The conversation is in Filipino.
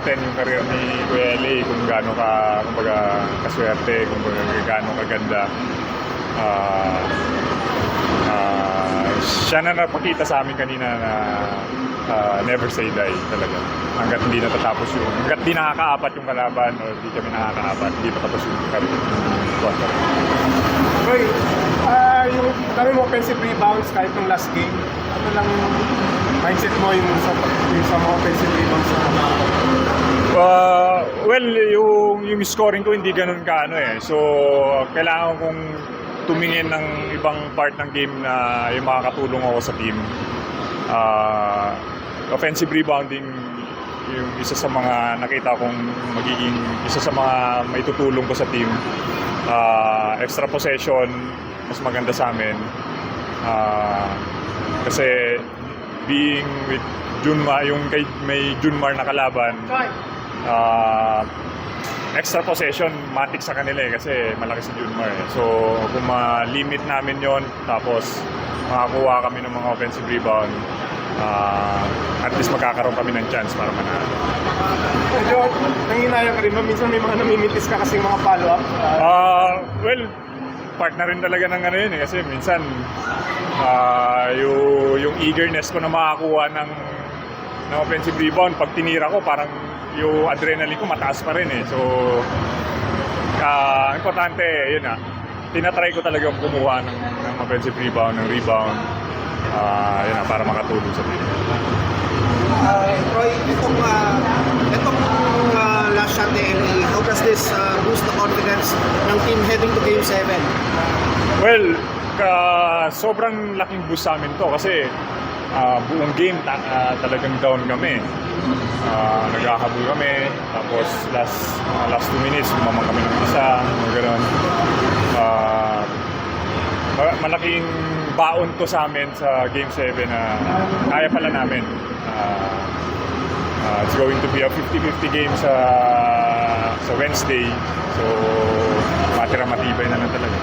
natin yung career ni Kuya LA, kung gaano kumbaga, kaswerte, kung gaano kaganda. Siya na napakita sa amin kanina na never say die talaga. Hanggat hindi natatapos hanggat di nakakaapat yung kalaban o di kami nakakaapat, hindi patapos yung career. Roy, yung dami mo offensive rebounds kahit nung last game, ano lang yung mindset mo yung sa mga offensive rebounds na Well, yung scoring ko hindi ganun kaano eh. So, kailangan kong tumingin ng ibang part ng game na yung makakatulong ako sa team. Offensive rebounding yung isa sa mga nakita kong magiging isa sa mga may tutulong ko sa team. Extra possession, mas maganda sa amin. Kasi being with Junmar, yung may Junmar na kalaban, extra possession, matik sa kanila eh, kasi malaki si Junmar eh. So, kung ma-limit namin yon, tapos makakuha kami ng mga offensive rebound, at least magkakaroon kami ng chance para manalo. medyo nanginayang ka rin ba? Minsan may mga namimitis ka kasing mga follow-up. Well, part na rin talaga ng ano yun eh, kasi minsan yung eagerness ko na makakuha ng offensive rebound, pag tinira ko parang yung adrenaline ko mataas pa rin eh. So, importante, yun tinatry ko talagang kumuha ng offensive rebound, ng rebound, yun para makatulong sa team. Roy, itong last shot ni LA, how does this boost the confidence ng team heading to Game 7? Well, sobrang laking boost sa amin to kasi buong game talagang down kami. Naghahabol kami, tapos last 2 minutes lumamang kami ng isa, gano'n. Malaking baon to sa amin sa Game 7 na kaya pala namin. It's going to be a 50-50 game sa Wednesday, so matibay na lang talaga.